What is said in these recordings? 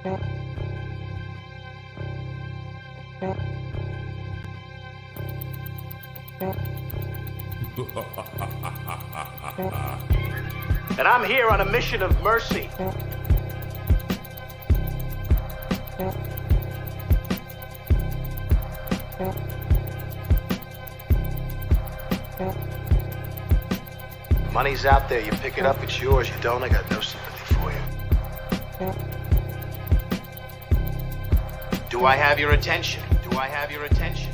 And I'm here on a mission of mercy. Money's out there. You pick it up, it's yours. You don't, I got no sympathy for you. Do I have your attention? Do I have your attention?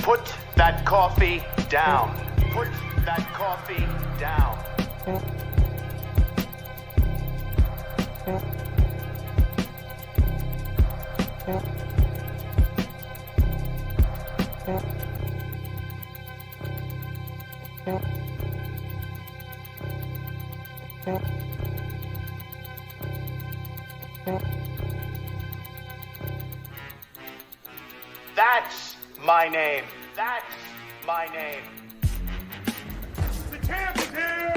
Put that coffee down. Put that coffee down. That's my name. That's my name. The champ is here!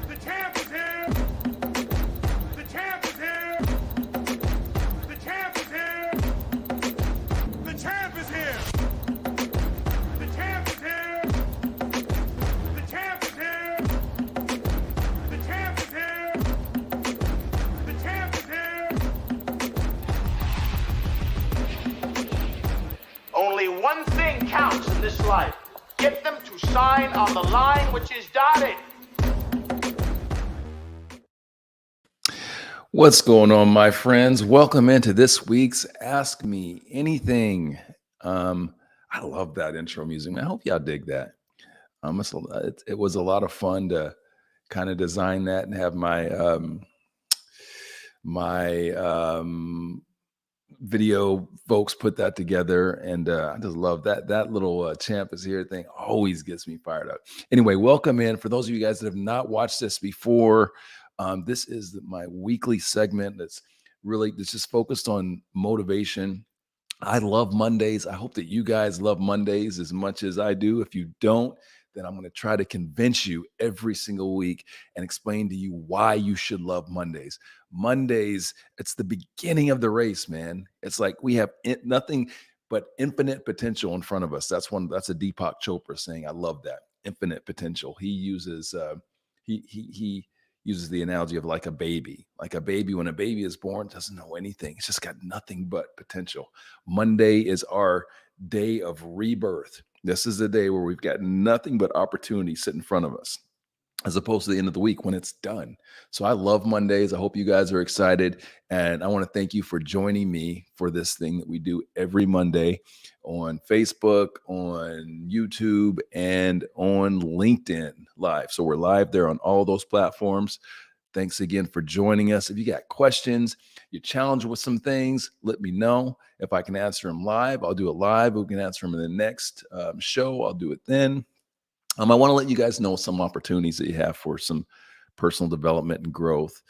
The champ is here! The champ is here! The champ is here! The champ is here! The champ is here! The champ is here! The champ is here! The champ is here! Only one thing counts in this life. Get them to sign on the line which is dotted. What's going on, my friends? Welcome into this week's Ask Me Anything. I love that intro music. I hope y'all dig that. It was a lot of fun to kind of design that and have my video folks put that together, and I just love that little champ is here thing always gets me fired up. Anyway, welcome in. For those of you guys that have not watched this before, this is my weekly segment that's just focused on motivation. I love Mondays. I hope that you guys love Mondays as much as I do. If you don't, then I'm going to try to convince you every single week and explain to you why you should love Mondays. Mondays, it's the beginning of the race, man. It's like we have nothing but infinite potential in front of us. That's a Deepak Chopra saying. I love that. Infinite potential. He uses he uses the analogy of like a baby. Like a baby, when a baby is born, doesn't know anything. It's just got nothing but potential. Monday is our day of rebirth. This is the day where we've got nothing but opportunity sitting in front of us, as opposed to the end of the week when it's done. So I love Mondays. I hope you guys are excited. And I want to thank you for joining me for this thing that we do every Monday on Facebook, on YouTube, and on LinkedIn Live. So we're live there on all those platforms. Thanks again for joining us. If you got questions, you're challenged with some things, let me know. If I can answer them live, I'll do it live. We can answer them in the next show. I'll do it then. I want to let you guys know some opportunities that you have for some personal development and growth.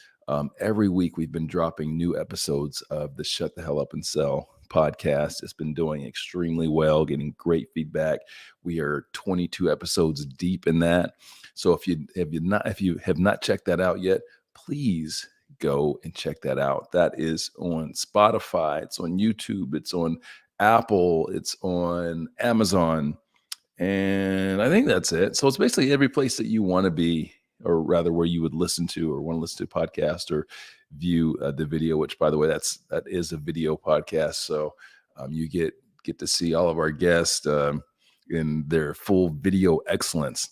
Every week we've been dropping new episodes of the Shut the Hell Up and Sell podcast. It's been doing extremely well, getting great feedback. We are 22 episodes deep in that. So if you have not checked that out yet, please go and check that out. That is on Spotify, it's on YouTube, it's on Apple, it's on Amazon. And I think that's it. So it's basically every place that you want to be, or rather where you would listen to or want to listen to a podcast or view the video, which, by the way, that is a video podcast. So you get to see all of our guests in their full video excellence.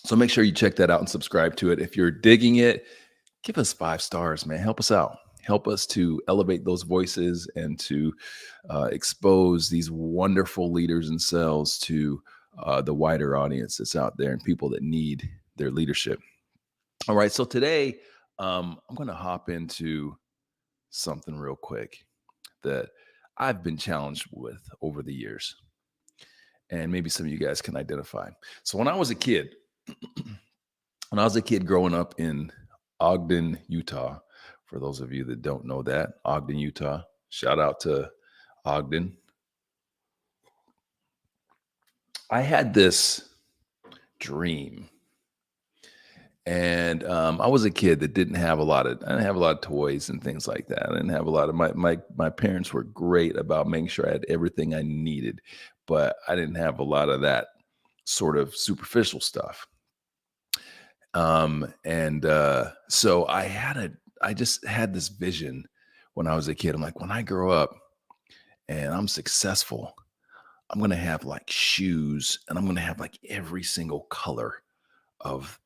So make sure you check that out and subscribe to it. If you're digging it, give us 5 stars, man. Help us out. Help us to elevate those voices and to expose these wonderful leaders and sales to the wider audience that's out there and people that need their leadership. All right. So today I'm going to hop into something real quick that I've been challenged with over the years. and maybe some of you guys can identify. So when I was a kid, growing up in Ogden, Utah, for those of you that don't know that, Ogden, Utah, shout out to Ogden. I had this dream, and I was a kid that didn't have a lot of, I didn't have a lot of toys and things like that. I didn't have a lot of, my parents were great about making sure I had everything I needed, but I didn't have a lot of that sort of superficial stuff. So I just had this vision when I was a kid. I'm like, when I grow up and I'm successful, I'm going to have like shoes, and I'm going to have like every single color of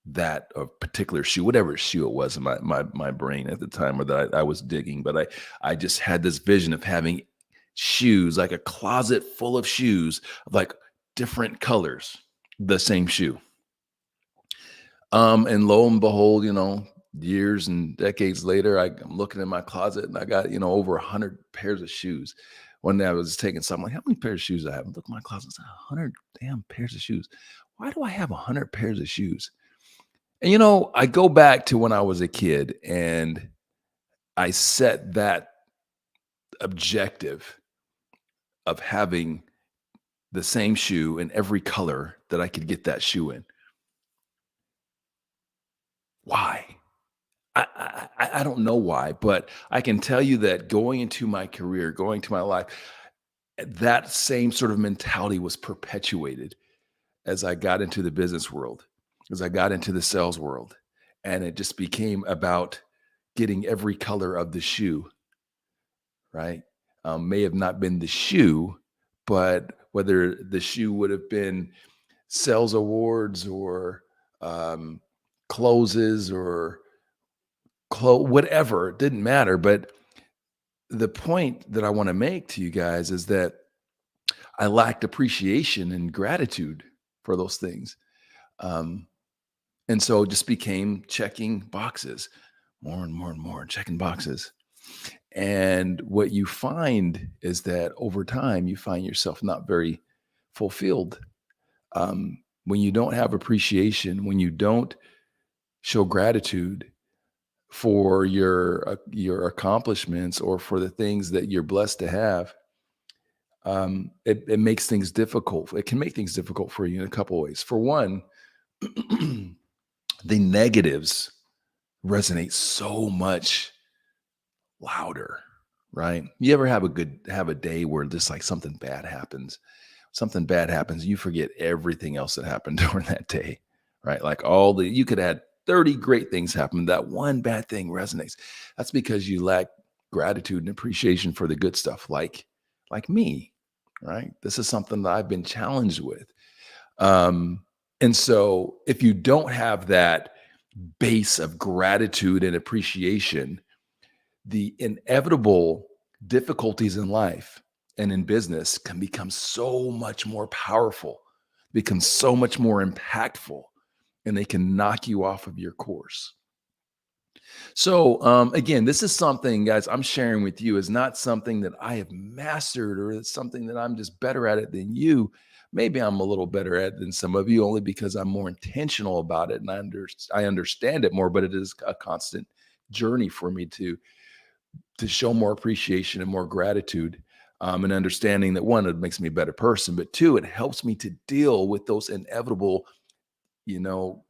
that of particular shoe, whatever shoe it was in my brain at the time, or that I was digging. But I just had this vision of having shoes, like a closet full of shoes of like different colors, the same shoe. And lo and behold, years and decades later, I'm looking in my closet and I got, over 100 pairs of shoes. One day I was taking something like, how many pairs of shoes I have? Look at my closet, it's 100 damn pairs of shoes. Why do I have 100 pairs of shoes? And, I go back to when I was a kid and I set that objective of having the same shoe in every color that I could get that shoe in. Why? I don't know why, but I can tell you that going into my career, going to my life, that same sort of mentality was perpetuated as I got into the business world, as I got into the sales world. And it just became about getting every color of the shoe, right? May have not been the shoe, but whether the shoe would have been sales awards or closes or whatever, it didn't matter. But the point that I want to make to you guys is that I lacked appreciation and gratitude for those things. And so it just became checking boxes, more and more and more, checking boxes. And what you find is that over time, you find yourself not very fulfilled. When you don't have appreciation, when you don't show gratitude for your accomplishments or for the things that you're blessed to have, it makes things difficult. It can make things difficult for you in a couple of ways. For one, the negatives resonate so much louder, right? You ever have a day where just like something bad happens, you forget everything else that happened during that day, right? Like you could have 30 great things happen. That one bad thing resonates. That's because you lack gratitude and appreciation for the good stuff, like me, right? This is something that I've been challenged with. And so if you don't have that base of gratitude and appreciation, the inevitable difficulties in life and in business can become so much more powerful, become so much more impactful, and they can knock you off of your course. So again, this is something, guys, I'm sharing with you is not something that I have mastered, or it's something that I'm just better at it than you. Maybe I'm a little better at it than some of you, only because I'm more intentional about it and I understand it more, but it is a constant journey for me to show more appreciation and more gratitude, and understanding that, one, it makes me a better person, but two, it helps me to deal with those inevitable,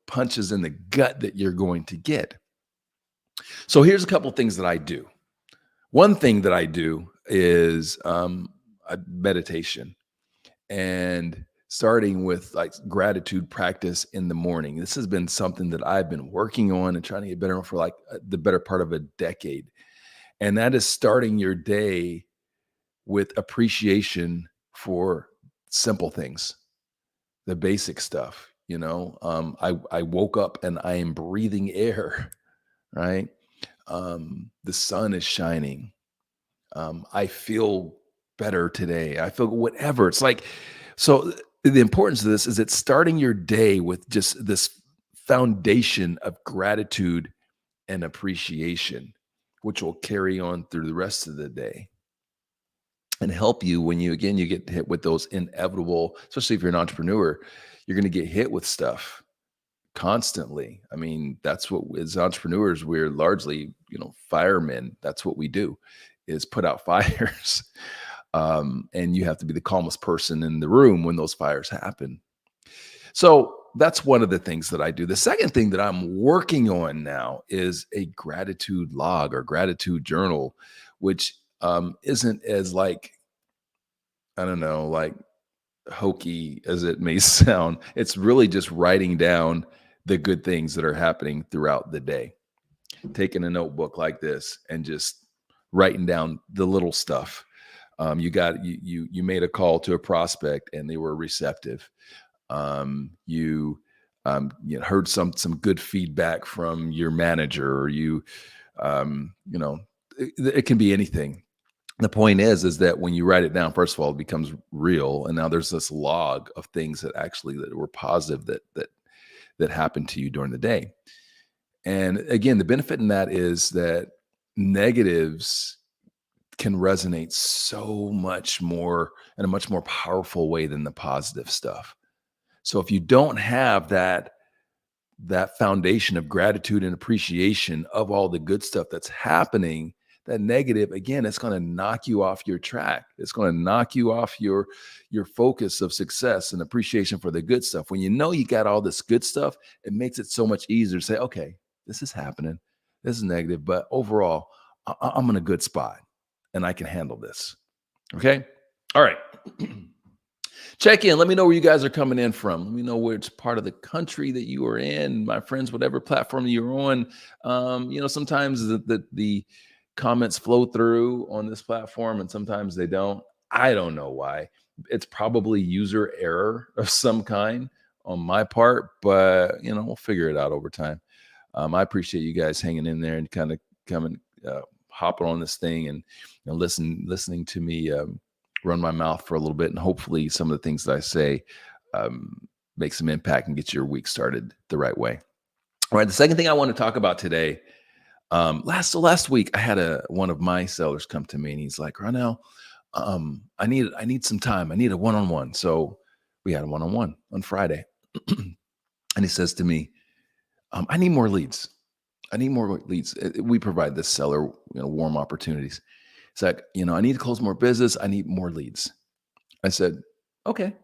punches in the gut that you're going to get. So here's a couple of things that I do. One thing that I do is a meditation, and starting with like gratitude practice in the morning. This has been something that I've been working on and trying to get better on for like the better part of a decade. And that is starting your day with appreciation for simple things, the basic stuff. I woke up and I am breathing air, right? The sun is shining. I feel better today. I feel whatever. It's like, so the importance of this is it's starting your day with just this foundation of gratitude and appreciation, which will carry on through the rest of the day. and help you when you get hit with those inevitable, especially if you're an entrepreneur, you're going to get hit with stuff constantly. I mean, that's what, as entrepreneurs, we're largely, firemen. That's what we do, is put out fires. And you have to be the calmest person in the room when those fires happen. So that's one of the things that I do. The second thing that I'm working on now is a gratitude log or gratitude journal, which isn't as like hokey as it may sound. It's really just writing down the good things that are happening throughout the day. Taking a notebook like this and just writing down the little stuff. You made a call to a prospect and they were receptive. You heard some good feedback from your manager, or it can be anything. The point is that when you write it down, first of all, it becomes real. And now there's this log of things that were positive that happened to you during the day. And again, the benefit in that is that negatives can resonate so much more in a much more powerful way than the positive stuff. So if you don't have that foundation of gratitude and appreciation of all the good stuff that's happening, that negative, again, it's going to knock you off your track. It's going to knock you off your focus of success and appreciation for the good stuff. When you know you got all this good stuff, it makes it so much easier to say, okay, this is happening. This is negative, but overall, I'm in a good spot and I can handle this. Okay. All right. Check in. Let me know where you guys are coming in from. Let me know which part of the country that you are in, my friends, whatever platform you're on. Sometimes the comments flow through on this platform and sometimes they don't. I don't know why. It's probably user error of some kind on my part, but we'll figure it out over time. I appreciate you guys hanging in there and kind of coming, hopping on this thing and listening to me run my mouth for a little bit, and hopefully some of the things that I say make some impact and get your week started the right way. All right. The second thing I want to talk about today, last week I had one of my sellers come to me and he's like, Ronell, I need some time. I need a one-on-one. So we had a one-on-one on Friday. And he says to me, I need more leads. I need more leads. We provide this seller, warm opportunities. It's like, I need to close more business. I need more leads. I said, okay.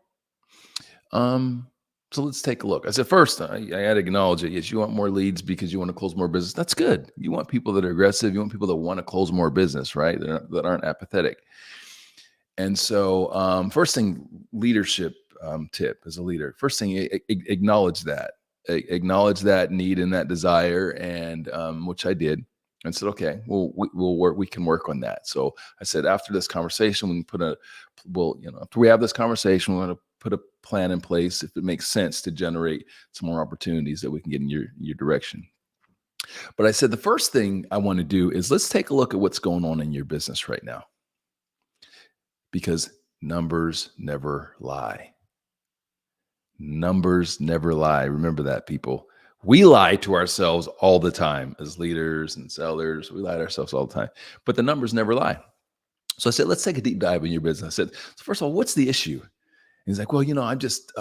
So let's take a look. I said, first, I had to acknowledge it. Yes, you want more leads because you want to close more business. That's good. You want people that are aggressive. You want people that want to close more business, right? That aren't apathetic. And so first thing, leadership tip as a leader. First thing, acknowledge that. Acknowledge that need and that desire, and which I did. And said, okay, well, we'll work. We can work on that. So I said, after this conversation, after we have this conversation, we're going to put a plan in place if it makes sense to generate some more opportunities that we can get in your direction. But I said, the first thing I want to do is let's take a look at what's going on in your business right now, because numbers never lie. Numbers never lie. Remember that, people. We lie to ourselves all the time as leaders and sellers. We lie to ourselves all the time, but the numbers never lie. So I said, let's take a deep dive in your business. I said, so first of all, what's the issue? And he's like, well, I'm just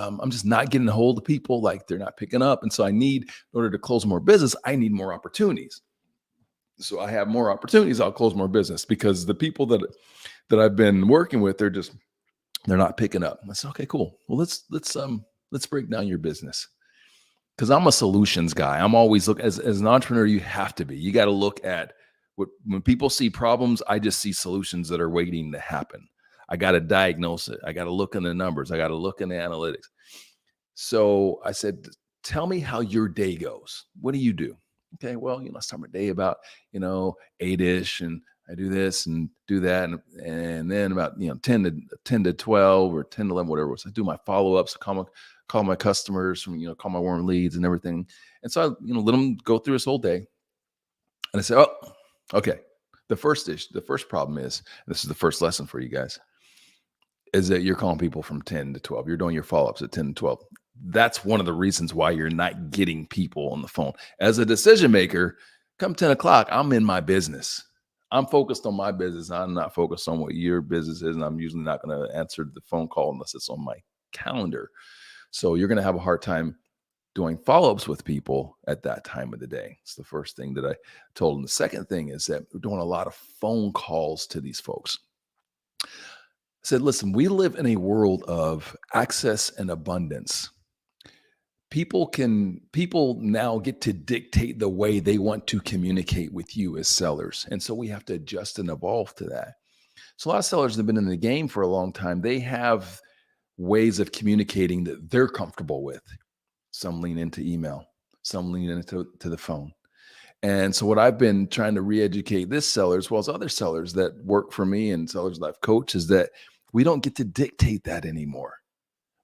not getting a hold of people. Like, they're not picking up. And so in order to close more business, I need more opportunities. So I have more opportunities. I'll close more business because the people that I've been working with, they're not picking up. I said, okay, cool. Well, let's break down your business. Because I'm a solutions guy. I'm always looking, as an entrepreneur, you have to be. You got to look at when people see problems, I just see solutions that are waiting to happen. I got to diagnose it. I got to look in the numbers. I got to look in the analytics. So I said, tell me how your day goes. What do you do? Okay, well, I start my day about, 8-ish, and I do this and do that. And then about, 10 to 12 or 10 to 11, whatever it was. I do my follow-ups, call my customers, call my warm leads and everything. And so I, let them go through this whole day. And I say, oh, okay. The first problem is, and this is the first lesson for you guys, is that you're calling people from 10 to 12. You're doing your follow-ups at 10 to 12. That's one of the reasons why you're not getting people on the phone. As a decision maker, come 10 o'clock, I'm in my business. I'm focused on my business. I'm not focused on what your business is. And I'm usually not going to answer the phone call unless it's on my calendar. So you're going to have a hard time doing follow-ups with people at that time of the day. It's the first thing that I told them. The second thing is that we're doing a lot of phone calls to these folks. I said, listen, we live in a world of access and abundance. People now get to dictate the way they want to communicate with you as sellers. And so we have to adjust and evolve to that. So a lot of sellers that have been in the game for a long time, they have ways of communicating that they're comfortable with. Some lean into email, some lean into the phone. And so what I've been trying to re-educate this seller as well as other sellers that work for me and sellers that I've coached is that we don't get to dictate that anymore.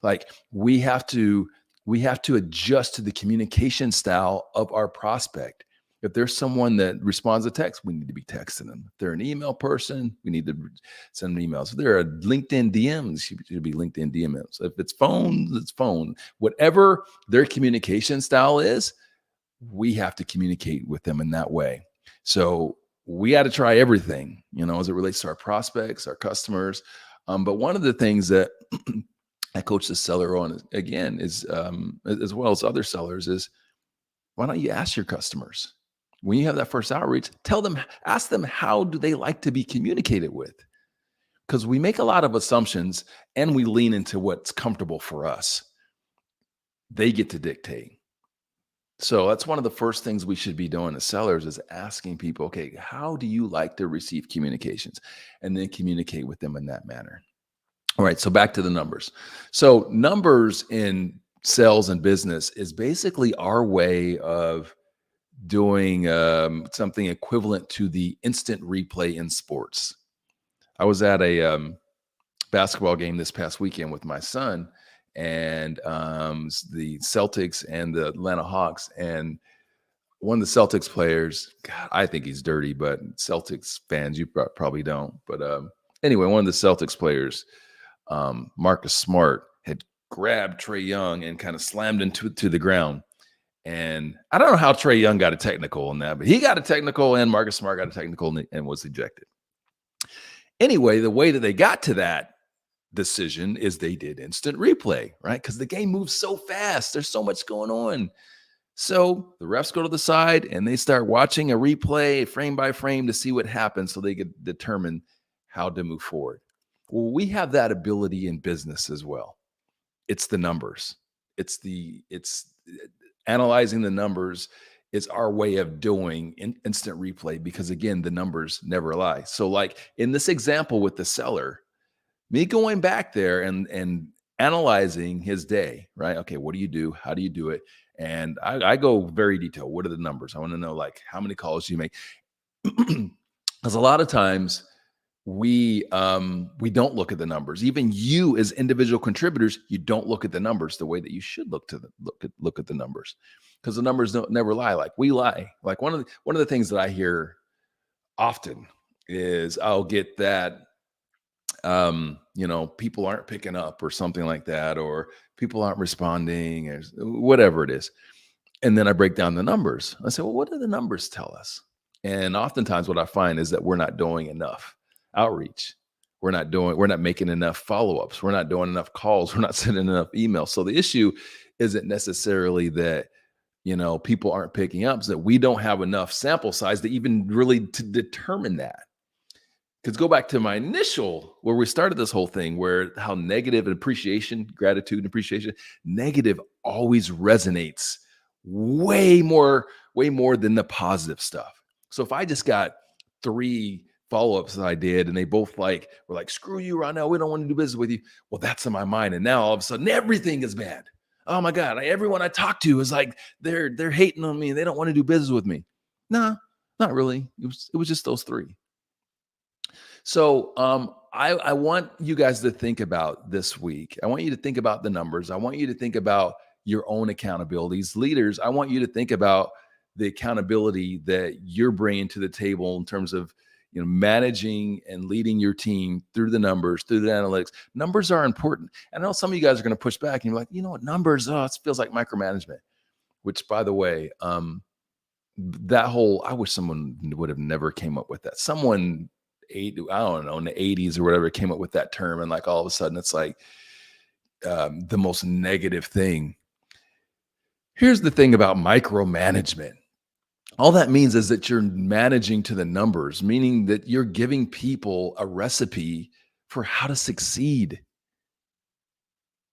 Like we have to adjust to the communication style of our prospect. If there's someone that responds to text, we need to be texting them. If they're an email person, we need to send them emails. If they're a LinkedIn DMs, should be LinkedIn DMs. If it's phone, it's phone. Whatever their communication style is, we have to communicate with them in that way. So we got to try everything, as it relates to our prospects, our customers. But one of the things that I coach the seller on again is, as well as other sellers, is why don't you ask your customers when you have that first outreach? Ask them how do they like to be communicated with, because we make a lot of assumptions and we lean into what's comfortable for us. They get to dictate. So that's one of the first things we should be doing as sellers is asking people, okay, how do you like to receive communications, and then communicate with them in that manner. All right, so back to the numbers. So numbers in sales and business is basically our way of doing something equivalent to the instant replay in sports. I was at a basketball game this past weekend with my son, and the Celtics and the Atlanta Hawks. And one of the Celtics players, God, I think he's dirty, but Celtics fans, you probably don't. But anyway, one of the Celtics players, Marcus Smart, had grabbed Trae Young and kind of slammed him to the ground. And I don't know how Trae Young got a technical on that, but he got a technical and Marcus Smart got a technical and was ejected. Anyway, the way that they got to that decision is they did instant replay, right? Because the game moves so fast. There's so much going on. So the refs go to the side and they start watching a replay frame by frame to see what happens so they could determine how to move forward. Well, we have that ability in business as well. It's the numbers. It's analyzing the numbers is our way of doing instant replay, because again, the numbers never lie. So like in this example with the seller, me going back there and analyzing his day, right? Okay, what do you do? How do you do it? And I go very detailed. What are the numbers? I want to know, like, how many calls do you make? Because a lot of times we don't look at the numbers. Even you as individual contributors, you don't look at the numbers the way that you should look at the numbers, because the numbers never lie. Like we lie. Like one of the things that I hear often is I'll get that people aren't picking up or something like that, or people aren't responding or whatever it is. And then I break down the numbers. I say, well, what do the numbers tell us? And oftentimes what I find is that we're not doing enough outreach. We're not making enough follow-ups. We're not doing enough calls. We're not sending enough emails. So the issue isn't necessarily that, people aren't picking up, it's that we don't have enough sample size to even really to determine that. Because go back to my initial, where we started this whole thing, where how negative and gratitude and appreciation, negative always resonates way more than the positive stuff. So if I just got 3 follow-ups that I did and they both were like, screw you right now, we don't want to do business with you. Well, that's in my mind. And now all of a sudden everything is bad. Oh my God, everyone I talk to is like, they're hating on me. They don't want to do business with me. Nah, not really. It was just those 3. So I want you guys to think about this week. I want you to think about the numbers. I want you to think about your own accountabilities. Leaders, I want you to think about the accountability that you're bringing to the table in terms of managing and leading your team through the numbers, through the analytics. Numbers are important. And I know some of you guys are going to push back and you're like, you know what, numbers, it feels like micromanagement, which by the way, that whole, I wish someone would have never came up with that. Someone, I don't know, in the 80s or whatever, came up with that term. And like all of a sudden it's like the most negative thing. Here's the thing about micromanagement. All that means is that you're managing to the numbers, meaning that you're giving people a recipe for how to succeed.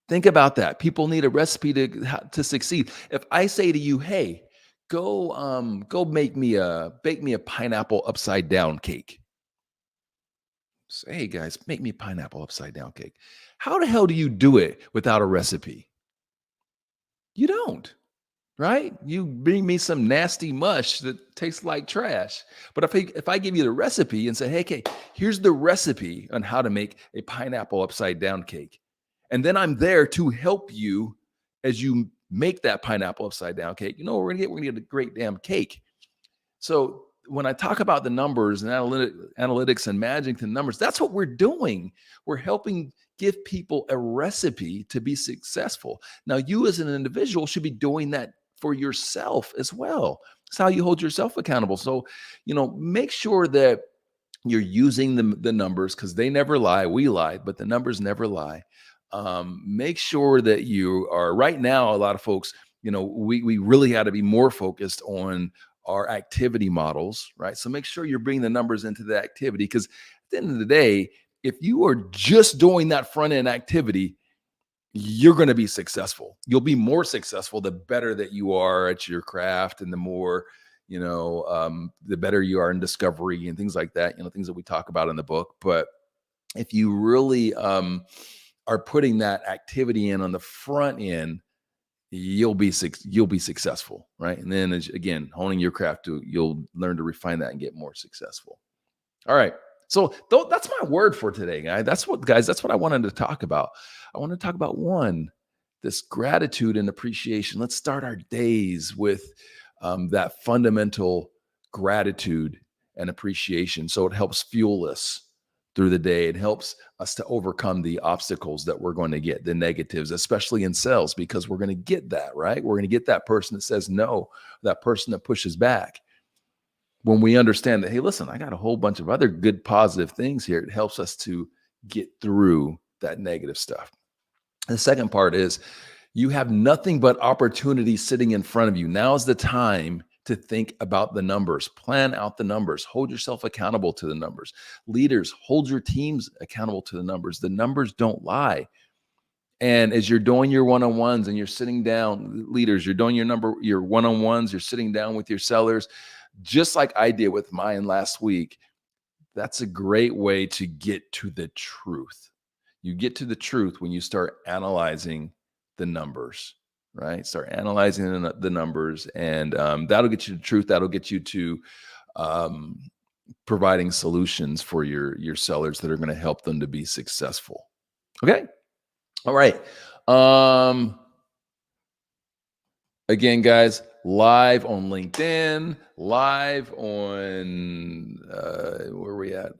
Think about that. People need a recipe to succeed. If I say to you, "Hey, go bake me a pineapple upside down cake." Say, "Hey guys, make me a pineapple upside down cake." How the hell do you do it without a recipe? You don't. Right? You bring me some nasty mush that tastes like trash. But if I give you the recipe and say, "Hey, okay, here's the recipe on how to make a pineapple upside down cake," and then I'm there to help you as you make that pineapple upside down cake, you know what we're gonna get? We're gonna get a great damn cake. So when I talk about the numbers and analytics and managing the numbers, that's what we're doing. We're helping give people a recipe to be successful. Now, you as an individual should be doing that for yourself as well. It's how you hold yourself accountable. So, make sure that you're using the numbers, because they never lie. We lie, but the numbers never lie. Make sure that you are, right now, a lot of folks, we really had to be more focused on our activity models, right? So make sure you're bringing the numbers into the activity, because at the end of the day, if you are just doing that front end activity, you're going to be successful. You'll be more successful the better that you are at your craft, and the more, the better you are in discovery and things like that, things that we talk about in the book. But if you really are putting that activity in on the front end, you'll be successful, right? And then again, honing your craft, you'll learn to refine that and get more successful. All right. So that's my word for today, guys. That's what I wanted to talk about. I want to talk about this gratitude and appreciation. Let's start our days with that fundamental gratitude and appreciation. So it helps fuel us through the day. It helps us to overcome the obstacles that we're going to get, the negatives, especially in sales, because we're going to get that, right? We're going to get that person that says no, that person that pushes back. When we understand that, hey, listen, I got a whole bunch of other good, positive things here, it helps us to get through that negative stuff. The second part is, you have nothing but opportunity sitting in front of you. Now's the time to think about the numbers, plan out the numbers, hold yourself accountable to the numbers. Leaders, hold your teams accountable to the numbers. The numbers don't lie. And as you're doing your one-on-ones and you're sitting down, leaders, you're doing your one-on-ones, you're sitting down with your sellers, just like I did with mine last week. That's a great way to get to the truth. You get to the truth when you start analyzing the numbers. Right? Start analyzing the numbers, and that'll get you to truth. That'll get you to providing solutions for your sellers that are going to help them to be successful. Okay. All right. Again, guys, live on LinkedIn, live on where are we at?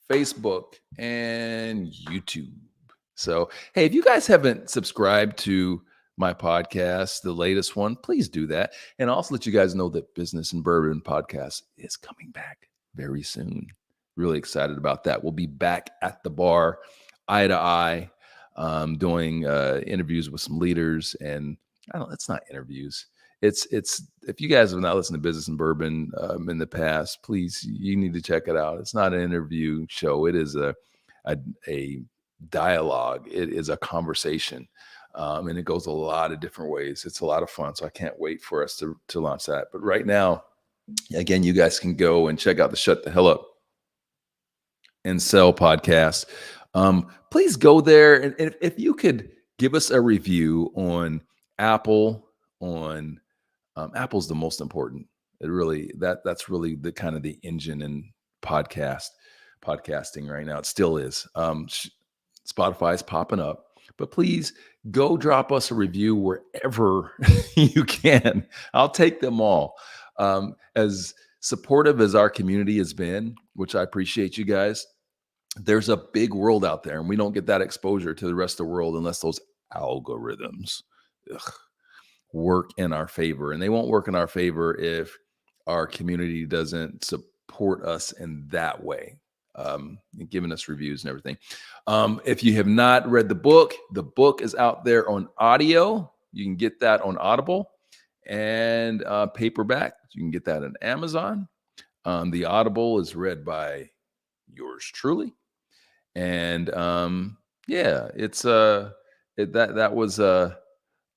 Facebook and YouTube. So, hey, if you guys haven't subscribed to my podcast, the latest one, please do that. And also let you guys know that Business and Bourbon podcast is coming back very soon. Really excited about that. We'll be back at the bar, eye to eye, doing interviews with some leaders. And it's not interviews. It's if you guys have not listened to Business and Bourbon in the past, please, you need to check it out. It's not an interview show. It is a dialogue. It is a conversation. And it goes a lot of different ways. It's a lot of fun. So I can't wait for us to launch that. But right now, again, you guys can go and check out the Shut the Hell Up and Sell podcast. Please go there. And if you could give us a review on Apple, Apple's the most important. It really, that's really the kind of the engine in podcasting right now. It still is. Spotify's popping up. But please go drop us a review wherever you can. I'll take them all. As supportive as our community has been, which I appreciate you guys, there's a big world out there, and we don't get that exposure to the rest of the world unless those algorithms work in our favor, and they won't work in our favor if our community doesn't support us in that way, giving us reviews and everything. If you have not read the book is out there on audio. You can get that on Audible, and paperback. You can get that on Amazon. The Audible is read by yours truly, and it's that was a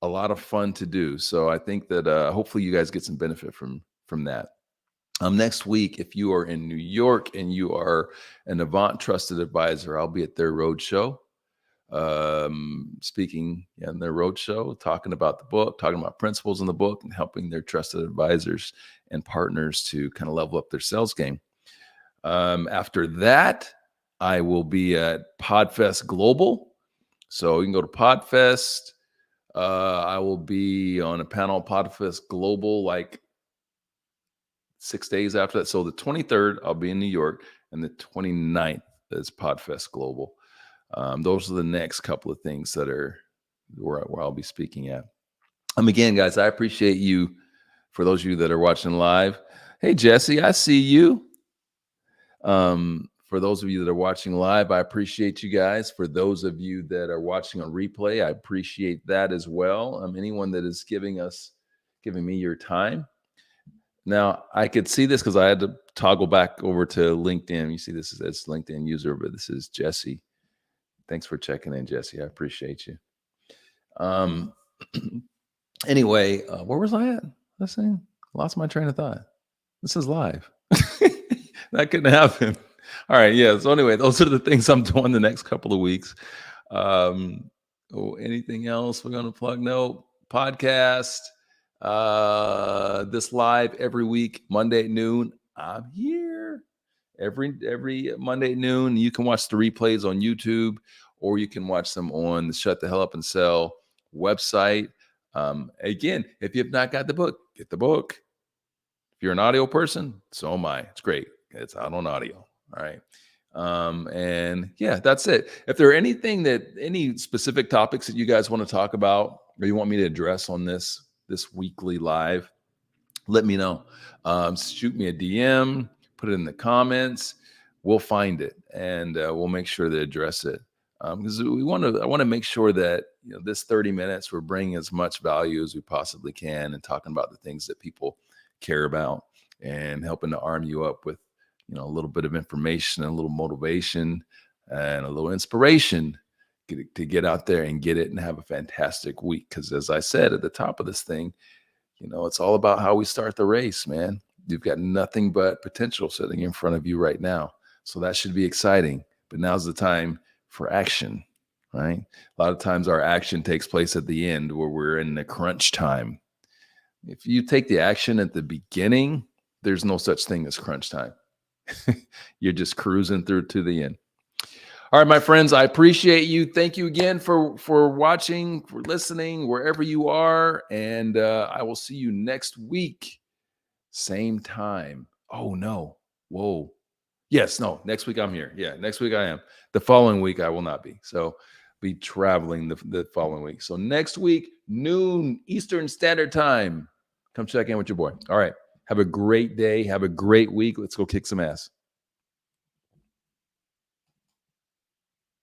lot of fun to do. So I think that hopefully you guys get some benefit from that. Next week, if you are in New York and you are an Avant Trusted Advisor, I'll be at their roadshow, speaking in their roadshow, talking about the book, talking about principles in the book, and helping their trusted advisors and partners to kind of level up their sales game. After that, I will be at Podfest Global. So you can go to Podfest. I will be on a panel at Podfest Global like 6 days after that. So the 23rd, I'll be in New York, and the 29th is Podfest Global. Those are the next couple of things that are where I'll be speaking at. Again, guys, I appreciate you. For those of you that are watching live, hey, Jesse, I see you. For those of you that are watching live, I appreciate you guys. For those of you that are watching on replay, I appreciate that as well. Anyone that is giving me your time. Now, I could see this because I had to toggle back over to LinkedIn. You see this is LinkedIn user, but this is Jesse. Thanks for checking in, Jesse. I appreciate you. Anyway, where was I at? Lost my train of thought. This is live. That couldn't happen. All right. Yeah. So anyway, those are the things I'm doing the next couple of weeks. Anything else we're going to plug? No. Podcast. This live every week, Monday at noon. I'm here every Monday at noon. You can watch the replays on YouTube, or you can watch them on the Shut the Hell Up and Sell website. Again, if you've not got the book, get the book. If you're an audio person, so am I. It's great. It's out on audio. All right. And yeah, that's it. If there are any specific topics that you guys want to talk about, or you want me to address on this weekly live, let me know. Shoot me a DM, put it in the comments. We'll find it, and we'll make sure to address it. Because I want to make sure that this 30 minutes we're bringing as much value as we possibly can, and talking about the things that people care about, and helping to arm you up with a little bit of information, and a little motivation, and a little inspiration to get out there and get it and have a fantastic week. Because as I said at the top of this thing, it's all about how we start the race, man. You've got nothing but potential sitting in front of you right now. So that should be exciting. But now's the time for action, right? A lot of times our action takes place at the end, where we're in the crunch time. If you take the action at the beginning, there's no such thing as crunch time. You're just cruising through to the end. All right, my friends, I appreciate you. Thank you again for watching, for listening, wherever you are. And I will see you next week. Same time. Oh, no. Whoa. Yes, no. Next week I'm here. Yeah, next week I am. The following week I will not be. So be traveling the following week. So next week, noon Eastern Standard Time. Come check in with your boy. All right. Have a great day. Have a great week. Let's go kick some ass.